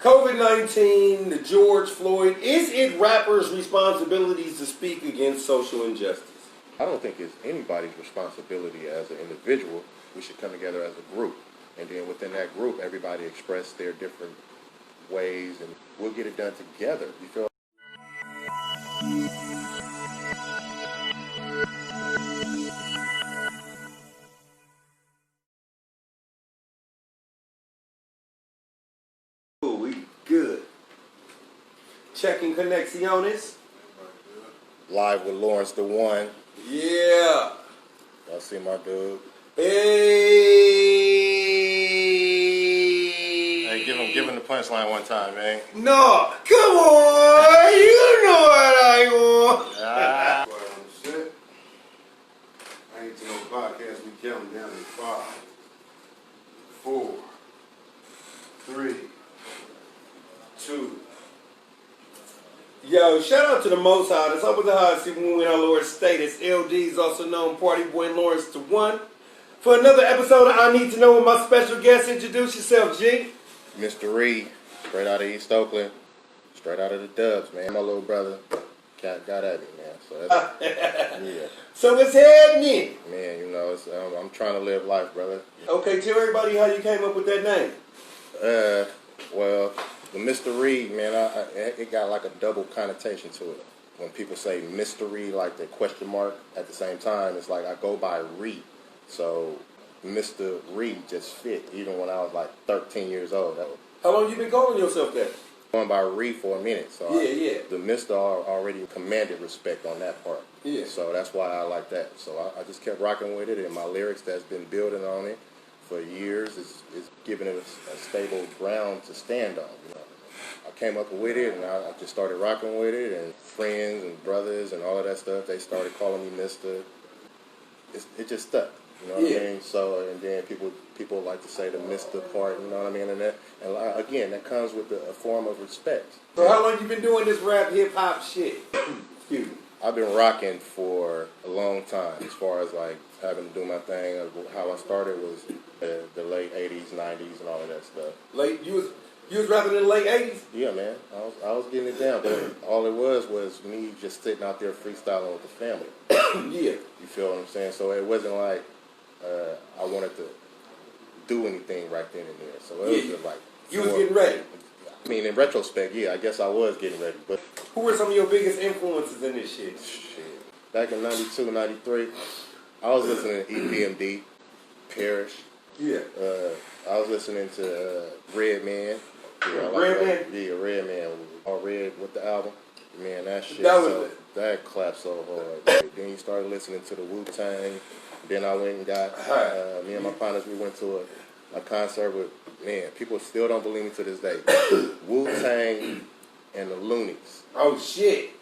COVID-19, the George Floyd, is it rappers' responsibilities to speak against social injustice? I don't think it's anybody's responsibility as an individual. We should come together as a group. And then within that group, everybody express their different ways, and we'll get it done together. You feel? We good. Checking Conexiones. Live with Lawrence the One. Yeah. Y'all see my dude? Hey. Hey, give him the punchline one time, man. No, come on. You know what I want. Shit. I ain't to no podcast. We counting down in 5, 4, 3, 2. Yo, shout out to the Most High. It's up with the high season when we in our Lord's status. LD is also known Party Boy Lawrence the One. For another episode of I Need to Know with my special guest. Introduce yourself, G. MistaRye, straight out of East Oakland, straight out of the Dubs, man. My little brother got at me, man. So that's, yeah. So what's happening? Man, you know, I'm trying to live life, brother. Okay, tell everybody how you came up with that name. Well, the MistaRye, man, it got like a double connotation to it. When people say MistaRye, like the question mark at the same time, it's like I go by Ree. So MistaRye just fit, even when I was like 13 years old. How long you been calling yourself that? Going by Ree for a minute. So yeah. The Mr. already commanded respect on that part. Yeah. So that's why I like that. So I just kept rocking with it, and my lyrics that's been building on it for years is giving it a stable ground to stand on. You know, I came up with it, and I just started rocking with it, and friends and brothers and all of that stuff, they started calling me Mister. It just stuck. You know what I mean? So, and then people like to say the Mister part. You know what I mean? And again, that comes with a form of respect. So how long you been doing this rap hip hop shit? Excuse me. I've been rocking for a long time, as far as like having to do my thing. How I started was the late '80s, '90s, and all of that stuff. You was rapping in the late '80s? Yeah, man. I was getting it down, but all it was me just sitting out there freestyling with the family. Yeah. You feel what I'm saying? So it wasn't like I wanted to do anything right then and there. So it was just like you was getting ready. I mean, in retrospect, yeah, I guess I was getting ready. But who were some of your biggest influences in this shit? Back in '92, '93, I was listening to EPMD, Parrish. Yeah. I was listening to Redman. Yeah, Redman? Yeah, Redman. All Red with the album. Man, that shit. That clapped so hard. Then you started listening to the Wu-Tang. Then I went and got, me and my partners, we went to a concert with, man, people still don't believe me to this day. Wu-Tang and the Loonies. Oh, shit.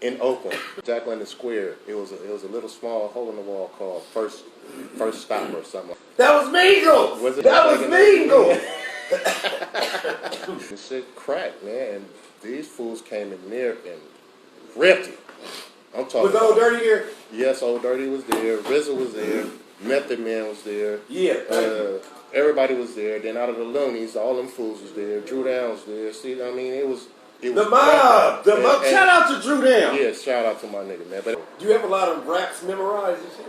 In Oakland, Jack London Square, it was a little small hole in the wall called First Stop or something. That was Mingles! Was it? That was Mingles! This shit cracked, man, and these fools came in there and ripped it. I'm talking. Was Old Dirty here? Yes, Old Dirty was there. RZA was there. Method Man was there. Yeah. Everybody was there. Then out of the Loonies, all them fools was there. Drew Down was there. See, I mean, it was the mob. The mob. Shout out to Drew Down. Yeah, shout out to my nigga, man. But do you have a lot of raps memorized and shit?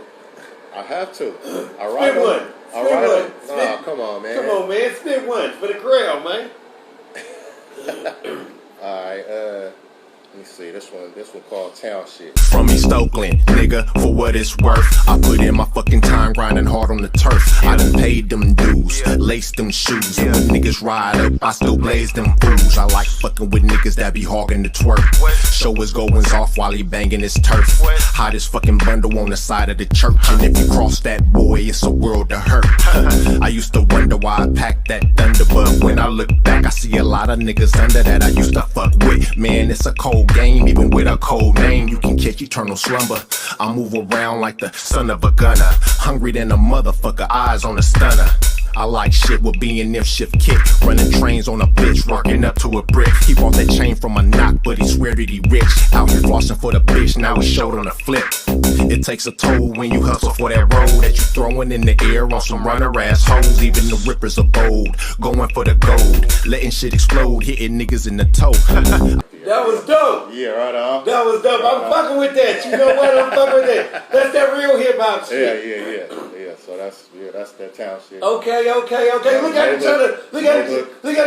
I have to. I write Spit one. I write one. Nah, come on, man. Come on, man. Spit one for the crowd, man. All right, let me see, this one called Town Shit. From East Oakland, nigga, for what it's worth. I put in my fucking time grinding hard on the turf. I done paid them dues, laced them shoes. And when niggas ride up, I still blaze them fools. I like fucking with niggas that be hogging the twerk. Show his goings off while he banging his turf. Hottest fucking bundle on the side of the church. And if you cross that boy, it's a world of hurt. I used to wonder why I packed that thunder, but when I look back, I see a lot of niggas under that I used to fuck with. Man, it's a cold game, even with a cold name, you can catch eternal slumber. I move around like the son of a gunner, hungry than a motherfucker, eyes on a stunner. I like shit with B&M shift kick. Running trains on a bitch, rocking up to a brick. He bought that chain from a knock, but he swear that he rich. Out here flossing for the bitch, now he showed on the flip. It takes a toll when you hustle for that road that you throwing in the air on some runner ass hoes. Even the rippers are bold, going for the gold, letting shit explode, hitting niggas in the toe. That was dope. Yeah, right on. That was dope. I'm fucking with that. You know what? I'm fucking with that. That's that real hip hop shit. Yeah. So that's that town shit. Okay. Look at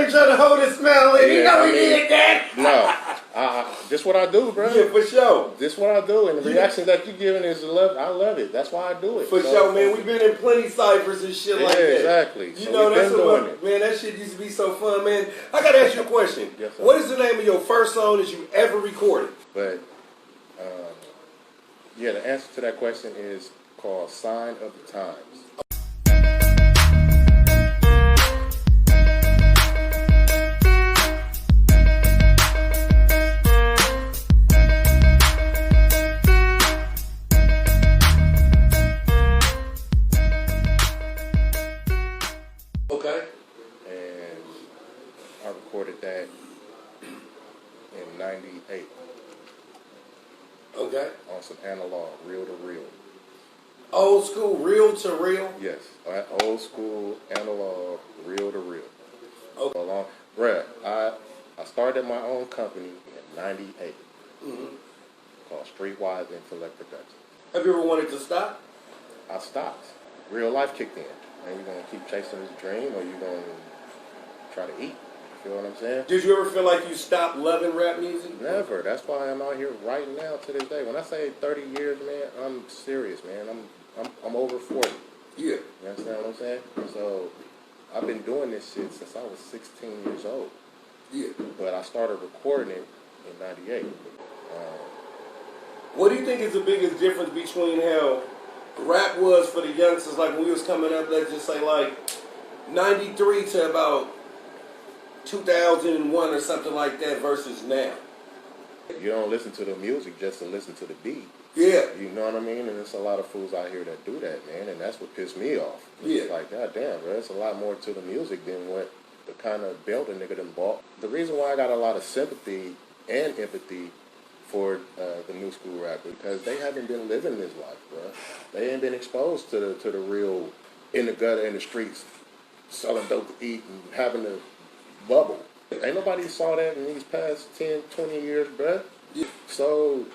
him trying to hold his smell in. You know he did that. No, this what I do, bro. Yeah, for sure. This what I do, and the reaction that you giving is love. I love it. That's why I do it. For sure, man. We've been in plenty ciphers and shit like that. Exactly. You know, that's what, man. That shit used to be so fun, man. I gotta ask you a question. Yes, sir. What is the name of your first song that you ever recorded? But yeah, the answer to that question is called "Sign of the Times." Okay. And I recorded that in '98 Okay. on some analog, reel to reel. Old school, real to real. Yes, old school analog, reel to reel. Okay. Bruh, I started my own company in '98 called Streetwise Intellect Production. Have you ever wanted to stop? I stopped. Real life kicked in. And you gonna keep chasing this dream, or you gonna try to eat? You feel what I'm saying? Did you ever feel like you stopped loving rap music? Never. That's why I'm out here right now to this day. When I say 30 years, man, I'm serious, man. I'm over 40. Yeah. You understand what I'm saying? So I've been doing this shit since I was 16 years old. Yeah. But I started recording it in '98. What do you think is the biggest difference between how rap was for the youngsters, like when we was coming up, let's just say like 93 to about 2001 or something like that versus now? You don't listen to the music just to listen to the beat. Yeah. You know what I mean? And there's a lot of fools out here that do that, man, and that's what pissed me off. Yeah. It's like, God damn, bro, there's a lot more to the music than what the kind of belt a nigga done bought. The reason why I got a lot of sympathy and empathy for the new school rappers, because they haven't been living this life, bro. They ain't been exposed to the real in the gutter, in the streets, selling dope to eat and having a bubble. Ain't nobody saw that in these past 10, 20 years, bro. Yeah. So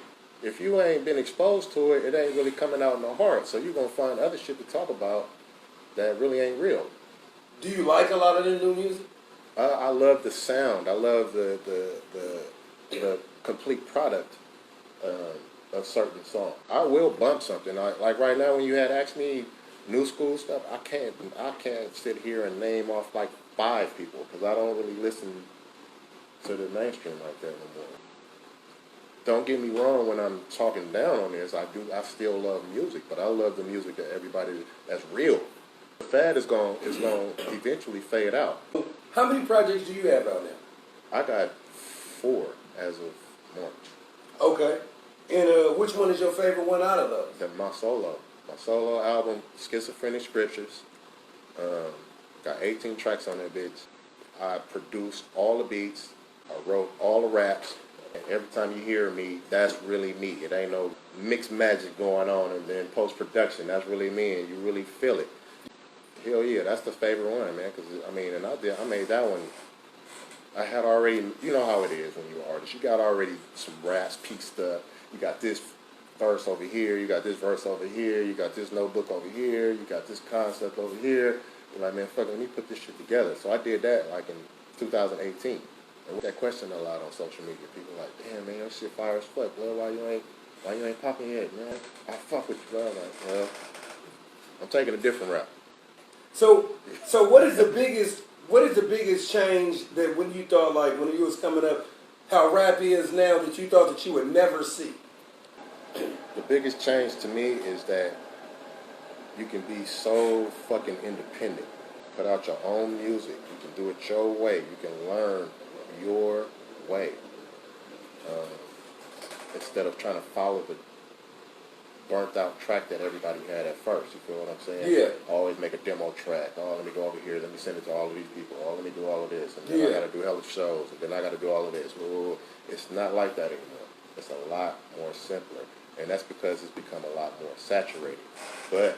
if you ain't been exposed to it, it ain't really coming out in the heart. So you're going to find other shit to talk about that really ain't real. Do you like a lot of the new music? I love the sound. I love the complete product of certain songs. I will bump something. Like right now when you had asked me new school stuff, I can't sit here and name off like 5 people because I don't really listen to the mainstream like that no more. Don't get me wrong when I'm talking down on this. I still love music, but I love the music that everybody that's real. The fad is going to eventually fade out. How many projects do you have out now? I got 4 as of March. Okay. And which one is your favorite one out of those? That's my solo album, Schizophrenic Scriptures. Got 18 tracks on that bitch. I produced all the beats. I wrote all the raps. And every time you hear me, that's really me. It ain't no mixed magic going on and then post-production. That's really me, and you really feel it. Hell yeah, that's the favorite one, man. Because I mean, and I made that one. I had already, you know how it is when you're an artist. You got already some raps pieced up. You got this verse over here. You got this verse over here. You got this notebook over here. You got this concept over here. You're like, man, fuck, let me put this shit together. So I did that like in 2018. And that question a lot on social media. People like, damn, man, your shit fire as fuck, bro. Why you ain't popping yet, man? I fuck with you, bro. I'm like, well, I'm taking a different route. So what is the biggest change that when you thought, like when you was coming up, how rap is now that you thought that you would never see? The biggest change to me is that you can be so fucking independent. Put out your own music. You can do it your way. You can learn your way. Instead of trying to follow burnt out track that everybody had at first. You feel what I'm saying? Yeah. Always make a demo track. Oh, let me go over here. Let me send it to all of these people. Oh, let me do all of this. And then I got to do hella shows. And then I got to do all of this. Whoa. It's not like that anymore. It's a lot more simpler. And that's because it's become a lot more saturated. But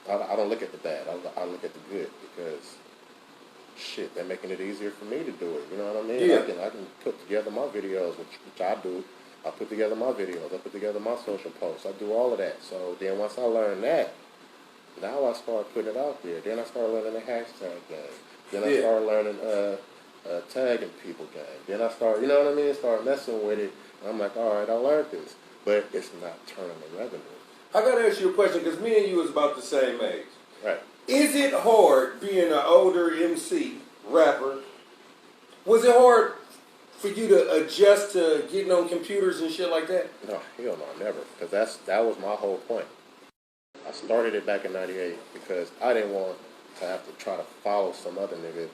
I don't look at the bad. I look at the good because, shit, they're making it easier for me to do it. You know what I mean? Yeah. I can put together my videos, which I do. I put together my videos. I put together my social posts. I do all of that. So then once I learn that, now I start putting it out there. Then I start learning the hashtag game. Then I start learning tagging people game. Then I start, you know what I mean? Start messing with it. And I'm like, all right, I learned this. But it's not turning the revenue. I got to ask you a question because me and you is about the same age. Right. Is it hard being an older MC, rapper? Was it hard for you to adjust to getting on computers and shit like that? No, hell no, never. Because that was my whole point. I started it back in '98 because I didn't want to have to try to follow some other nigga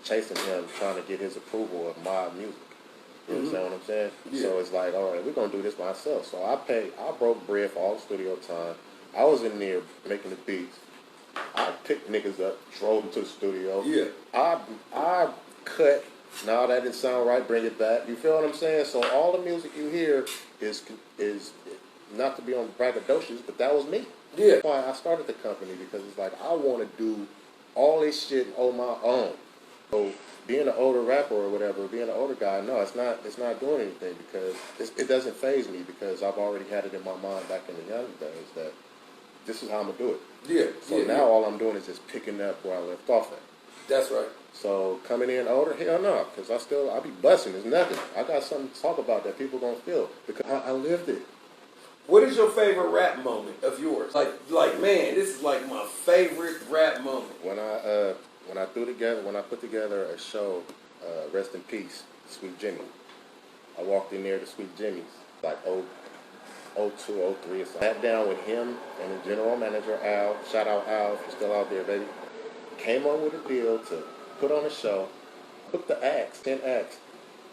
chasing him, trying to get his approval of my music. You understand what I'm saying? Yeah. So it's like, all right, we're going to do this myself. So I broke bread for all the studio time. I was in there making the beats. I picked niggas up, drove them to the studio. Yeah. I cut. No, that didn't sound right. Bring it back. You feel what I'm saying? So all the music you hear is not to be on braggadocious, but that was me. Yeah. That's why I started the company, because it's like I want to do all this shit on my own. So being an older rapper or whatever, being an older guy, no, it's not doing anything because it doesn't faze me because I've already had it in my mind back in the young days that this is how I'm gonna do it. Yeah. So now all I'm doing is just picking up where I left off at. That's right. So coming in older, hell no, because I be busting. It's nothing. I got something to talk about that people gonna feel because I lived it. What is your favorite rap moment of yours? Like man, this is like my favorite rap moment. When I put together a show, Rest in Peace, Sweet Jimmy. I walked in there to Sweet Jimmy's, like 02, 03 or something. Sat down with him and the general manager, Al. Shout out Al, if you're still out there, baby. Came up with a deal to put on a show, booked the acts, 10 acts,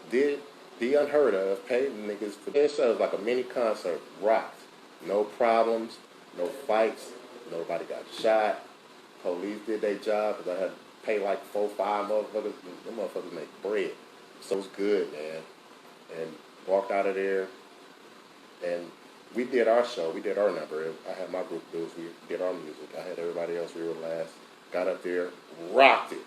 did the unheard of, paid niggas for 10 shows, like a mini concert, rocked. No problems, no fights, nobody got shot. Police did their job because I had to pay like 4, 5 motherfuckers. Them motherfuckers make bread. So it was good, man. And walked out of there, and we did our show. We did our number. I had my group dudes. We did our music. I had everybody else. We were last. Got up there, rocked it.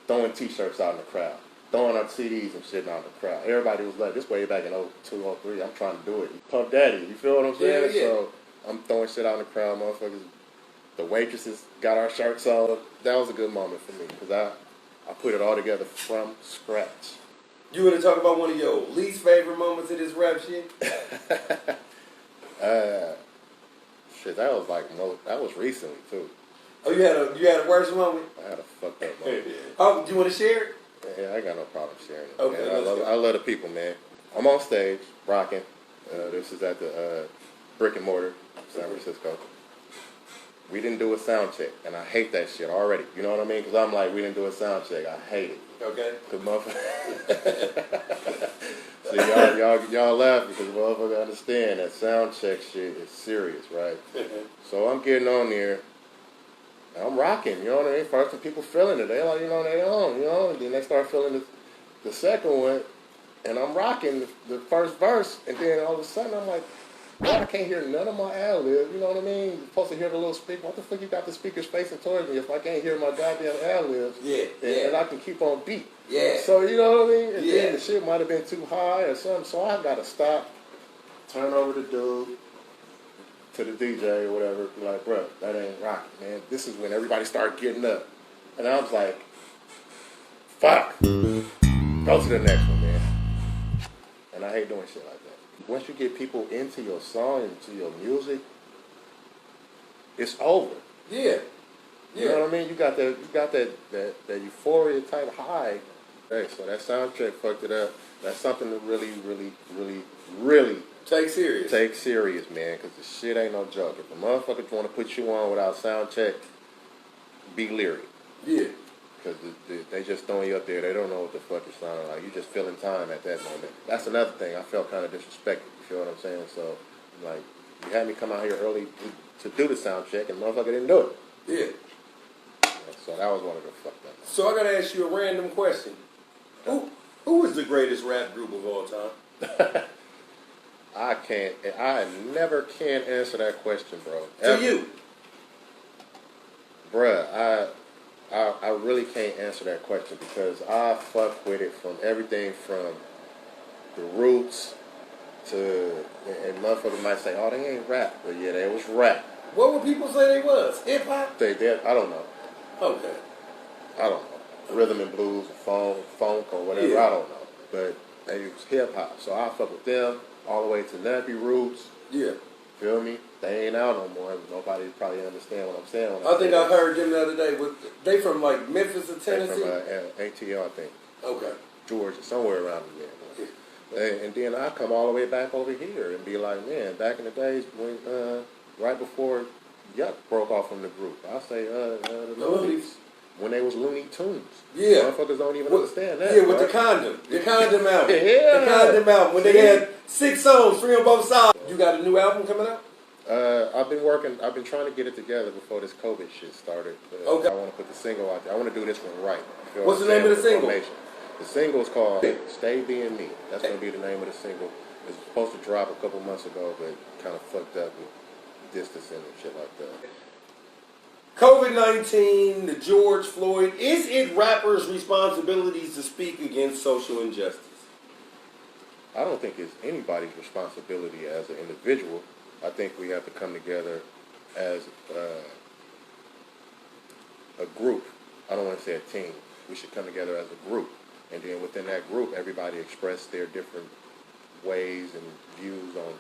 Throwing T-shirts out in the crowd. Throwing our CDs and shit out in the crowd. Everybody was like, this way back in 02, 03, I'm trying to do it. Puff Daddy, you feel what I'm saying? Yeah. So I'm throwing shit out in the crowd, motherfuckers. The waitresses got our shirts on. That was a good moment for me because I put it all together from scratch. You want to talk about one of your least favorite moments of this rap shit? Shit, that was recently too. Oh, you had a worse moment? I had a fucked up moment. Oh, do you want to share it? Yeah, I ain't got no problem sharing it. Okay, man. I love the people, man. I'm on stage, rocking. This is at the Brick and Mortar, San Francisco. We didn't do a sound check, and I hate that shit already. You know what I mean? Because I'm like, we didn't do a sound check. I hate it. Okay. Cause See, y'all laugh because motherfucker understand that sound check shit is serious, right? So I'm getting on there. I'm rocking, you know what I mean? First, people feeling it. They like, you know, they on, you know. And then they start feeling the second one, and I'm rocking the first verse, and then all of a sudden I'm like, well, I can't hear none of my ad-libs, you know what I mean? You're supposed to hear the little speaker. What the fuck you got the speakers facing towards me if I can't hear my goddamn ad-libs? Yeah. And I can keep on beat. Yeah. So, you know what I mean? And Yeah. then the shit might have been too high or something, so I got to stop, turn over the dude to the DJ or whatever, be like, bro, that ain't rocking, man. This is when everybody started getting up. And I was like, fuck. Go to the next one, man. And I hate doing shit like that. Once you get people into your song, into your music, it's over. Yeah. You know what I mean? You got that euphoria type high. Hey, so that soundtrack fucked it up. That's something to really Take serious, man, because the shit ain't no joke. If the motherfuckers want to put you on without sound check, be leery. Yeah. Because they just throwing you up there. They don't know what the fuck it sounding like. You just filling time at that moment. That's another thing. I felt kind of disrespected. You feel what I'm saying? So Like, you had me come out here early to do the sound check, and motherfucker didn't do it. Yeah. So that was one of the fucked up. So I gotta ask you a random question. Who is the greatest rap group of all time? I never can answer that question, bro. To you. Bruh, I really can't answer that question because I fuck with it from everything from the roots to, and motherfuckers might say, oh, they ain't rap. But yeah, they was rap. What would people say they was? Hip hop? They did, I don't know. Okay. I don't know. Rhythm and blues, funk or whatever, Yeah. I don't know. But they was hip hop. So I fuck with them all the way to Nappy Roots. Yeah. Feel me? They ain't out no more. Nobody probably understand what I'm saying. I think I heard them the other day. They from like Memphis or They Tennessee? from ATL, I think. Okay. Georgia, somewhere around there. And then I come all the way back over here and be like, man, back in the days when, right before Yuck broke off from the group, I say the Loonies, when they was Looney Tunes. Yeah. Motherfuckers don't even understand that. Yeah, with right? the condom album. Yeah. The condom album. When they had 6 songs, 3 on both sides. You got a new album coming out? I've been trying to get it together before this COVID shit started. Okay. I want to put the single out there. I want to do this one right. You feel What's what the I'm name of saying? the single? Formation. The single is called Stay Being Me. That's going to be the name of the single. It's supposed to drop a couple months ago, but kind of fucked up with distancing and shit like that. COVID-19, the George Floyd. Is it rappers' responsibilities to speak against social injustice? I don't think it's anybody's responsibility as an individual. I think we have to come together as a group. I don't want to say a team. We should come together as a group. And then within that group, everybody express their different ways and views on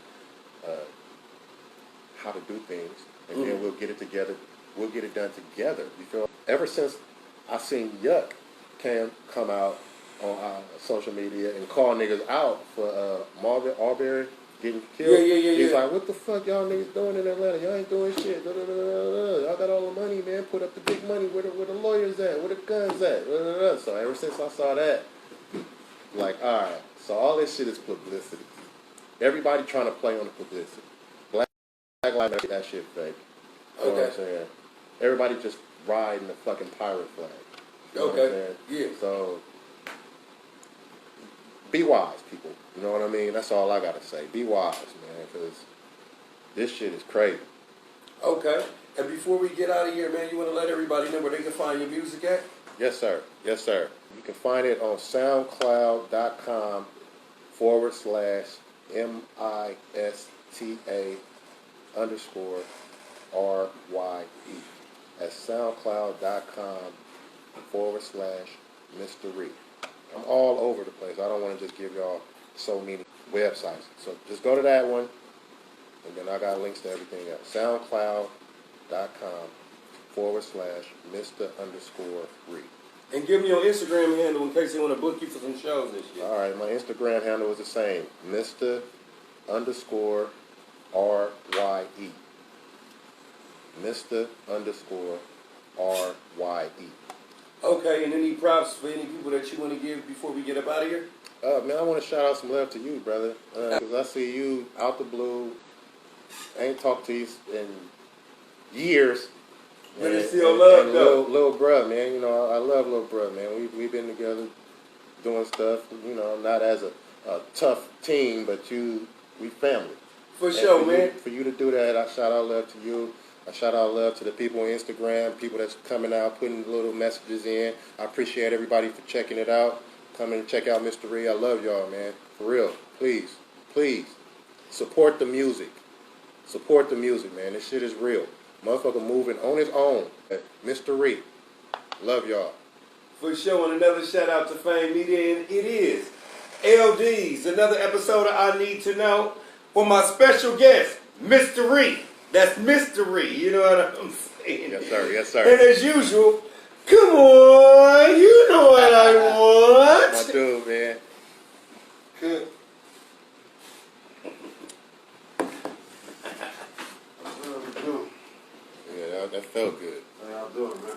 how to do things. And then we'll get it together. We'll get it done together. You feel? Ever since I seen Yuck come out on social media and call niggas out for Marvin Arbery getting killed. Yeah. He's like, what the fuck y'all niggas doing in Atlanta? Y'all ain't doing shit. Y'all got all the money, man. Put up the big money. Where the lawyers at? Where the guns at? So ever since I saw that, like, all right. So all this shit is publicity. Everybody trying to play on the publicity. Black Lives Matter, that shit fake. You know what I'm saying? Everybody just riding the fucking pirate flag. You know what I'm saying? Yeah. So be wise, people. You know what I mean? That's all I gotta say. Be wise, man, because this shit is crazy. Okay. And before we get out of here, man, you want to let everybody know where they can find your music at? Yes, sir. Yes, sir. You can find it on SoundCloud.com /MISTA_RYE. That's SoundCloud.com /MistaRye. I'm all over the place. I don't want to just give y'all so many websites. So just go to that one, and then I got links to everything else. SoundCloud.com /Mr_Re. And give me your Instagram handle in case they want to book you for some shows and shit. All right, my Instagram handle is the same, Mr_RYE. Mr_RYE. Okay, and any props for any people that you want to give before we get up out of here? Man, I want to shout out some love to you, brother. Because I see you out the blue. I ain't talked to you in years. But it's still love, though. Little bruh, man. You know, I love little bruh, man. We've been together doing stuff, you know, not as a tough team, but we family. For sure, man. For you to do that, I shout out love to you. I shout out love to the people on Instagram, people that's coming out, putting little messages in. I appreciate everybody for checking it out. Come and check out MistaRye. I love y'all, man. For real. Please, please, support the music. Support the music, man. This shit is real. Motherfucker moving on his own. MistaRye. Love y'all. For sure, and another shout out to Fame Media, and it is LD's, another episode of I Need to Know, for my special guest, MistaRye. That's MistaRye, you know what I'm saying? Yes, sir. Yes, sir. And as usual, come on, you know what I want. My dude, man. Good. Yeah, that felt good. How y'all doing, man?